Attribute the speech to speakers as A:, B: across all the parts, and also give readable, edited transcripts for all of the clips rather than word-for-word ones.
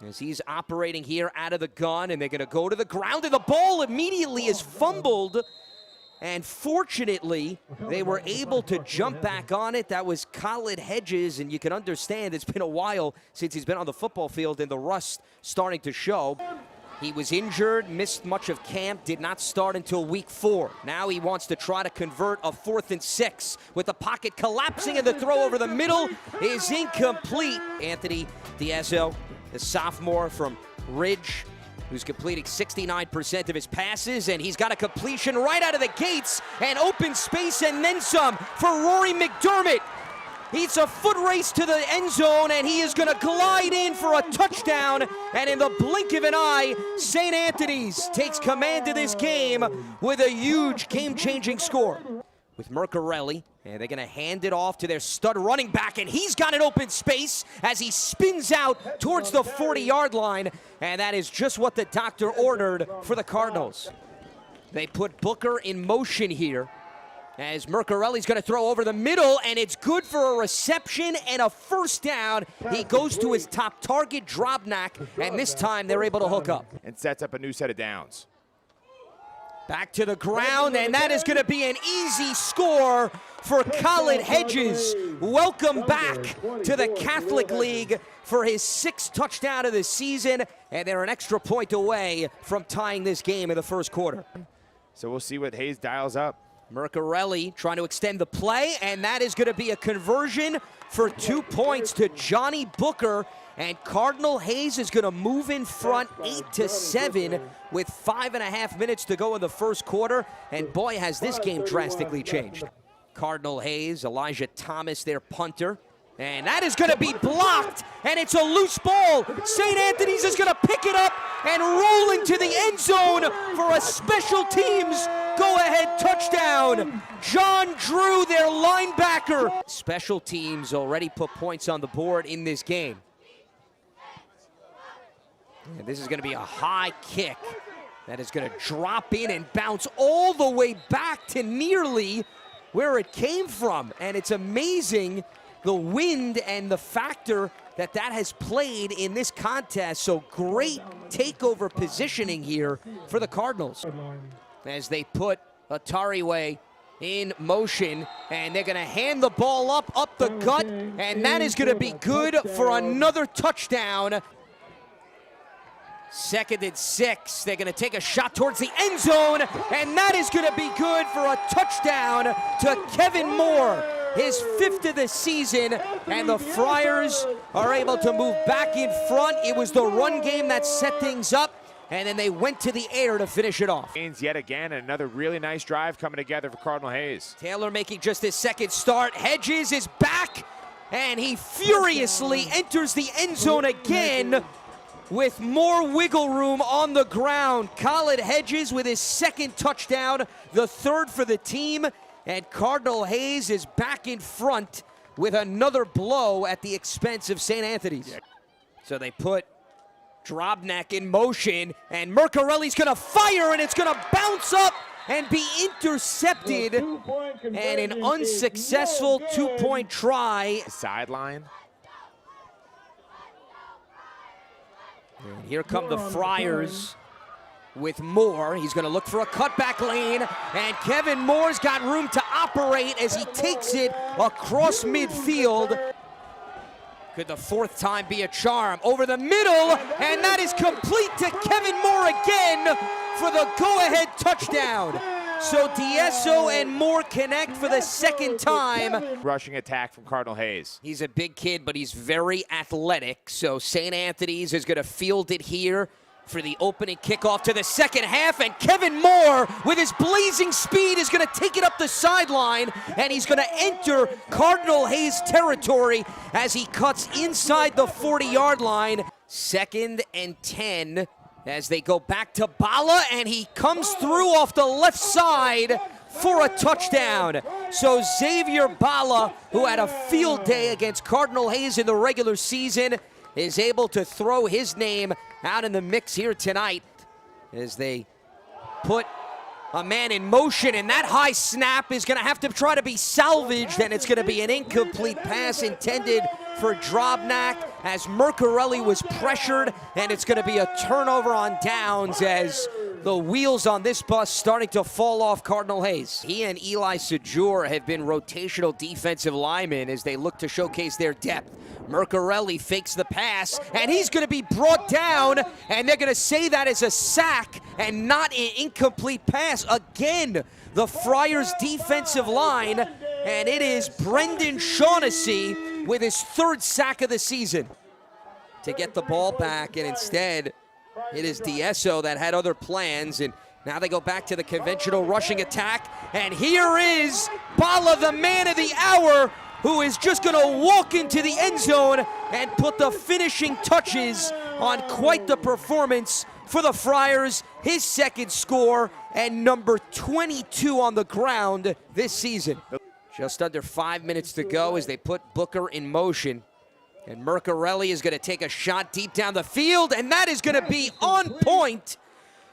A: as he's operating here out of the gun, and they're going to go to the ground, and the ball immediately is fumbled. And fortunately, they were able to jump back on it. That was Cardinal Hayes, and you can understand it's been a while since he's been on the football field, and the rust starting to show. He was injured, missed much of camp, did not start until week 4. Now he wants to try to convert a 4th and 6 with the pocket collapsing, and the throw over the middle is incomplete. Anthony Diazzo, the sophomore from Ridge, who's completing 69% of his passes, and he's got a completion right out of the gates, and open space and then some for Rory McDermott. It's a foot race to the end zone, and he is going to glide in for a touchdown. And in the blink of an eye, St. Anthony's takes command of this game with a huge game-changing score. With Mercarelli, and they're going to hand it off to their stud running back, and he's got an open space as he spins out towards the 40-yard line, and that is just what the doctor ordered for the Cardinals. They put Booker in motion here, as Mercarelli's going to throw over the middle, and it's good for a reception and a first down. He goes to his top target, Drobnak, and this time they're able to hook up.
B: And sets up a new set of downs.
A: Back to the ground, and that is going to be an easy score for Cardinal Hayes. Welcome back to the Catholic League for his 6th touchdown of the season, and they're an extra point away from tying this game in the first quarter.
B: So we'll see what Hayes dials up.
A: Mercarelli trying to extend the play, and that is going to be a conversion for 2 points to Johnny Booker. And Cardinal Hayes is going to move in front 8-7 with 5.5 minutes to go in the first quarter. And boy, has this game drastically changed. Cardinal Hayes, Elijah Thomas, their punter. And that is going to be blocked, and it's a loose ball. St. Anthony's is going to pick it up and roll into the end zone for a special teams go-ahead touchdown. John Drew, their linebacker. Special teams already put points on the board in this game. And this is going to be a high kick that is going to drop in and bounce all the way back to nearly where it came from. And it's amazing the wind and the factor that has played in this contest. So great takeover positioning here for the Cardinals as they put Atariwe in motion, and they're going to hand the ball up the gut, and that is going to be good for another touchdown. 2nd and 6. They're going to take a shot towards the end zone, and that is going to be good for a touchdown to Kevin Moore, his 5th of the season, and the Friars are able to move back in front. It was the run game that set things up, and then they went to the air to finish it off.
B: Yet again, and another really nice drive coming together for Cardinal Hayes.
A: Taylor making just his 2nd start. Hedges is back, and he furiously enters the end zone again with more wiggle room on the ground. Cardinal Hayes with his 2nd touchdown, the 3rd for the team, and Cardinal Hayes is back in front with another blow at the expense of St. Anthony's. So they put Drobnak in motion, and Mercarelli's going to fire, and it's going to bounce up and be intercepted, and an unsuccessful 2-point try.
B: Sideline.
A: And here come the Friars with Moore. He's going to look for a cutback lane, and Kevin Moore's got room to operate as he takes it across midfield. Could the 4th time be a charm? Over the middle, and that is complete to Kevin Moore again for the go-ahead touchdown. So Diazzo and Moore connect for the 2nd time.
B: Rushing attack from Cardinal Hayes.
A: He's a big kid, but he's very athletic. So St. Anthony's is going to field it here for the opening kickoff to the 2nd half, and Kevin Moore with his blazing speed is going to take it up the sideline, and he's going to enter Cardinal Hayes territory as he cuts inside the 40-yard line. 2nd and 10 as they go back to Bala, and he comes through off the left side for a touchdown. So Xavier Bala, who had a field day against Cardinal Hayes in the regular season, is able to throw his name out in the mix here tonight as they put a man in motion, and that high snap is going to have to try to be salvaged, and it's going to be an incomplete pass intended for Drobnak. as Mercarelli was pressured, and it's going to be a turnover on downs as the wheels on this bus starting to fall off Cardinal Hayes. He and Eli Sejour have been rotational defensive linemen as they look to showcase their depth. Mercarelli fakes the pass, and he's going to be brought down, and they're going to say that is a sack and not an incomplete pass. Again, the Friars defensive line, and it is Brendan Shaughnessy with his third sack of the season to get the ball back, and instead it is D'Esso that had other plans, and now they go back to the conventional rushing attack, and here is Bala, the man of the hour, who is just going to walk into the end zone and put the finishing touches on quite the performance for the Friars. His second score and number 22 on the ground this season. Just under 5 minutes to go as they put Booker in motion. And Mercarelli is going to take a shot deep down the field, and that is going to be on point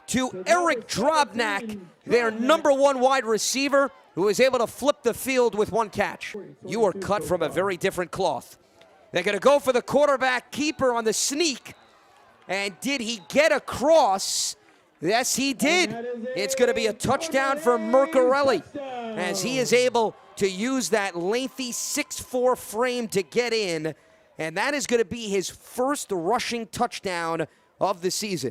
A: to Eric Drobnak, their number 1 wide receiver, who is able to flip the field with 1 catch. You are cut from a very different cloth. They're going to go for the quarterback keeper on the sneak. And did he get across? Yes, he did. It's going to be a touchdown for Mercarelli as he is able to use that lengthy 6'4" frame to get in. And that is going to be his first rushing touchdown of the season.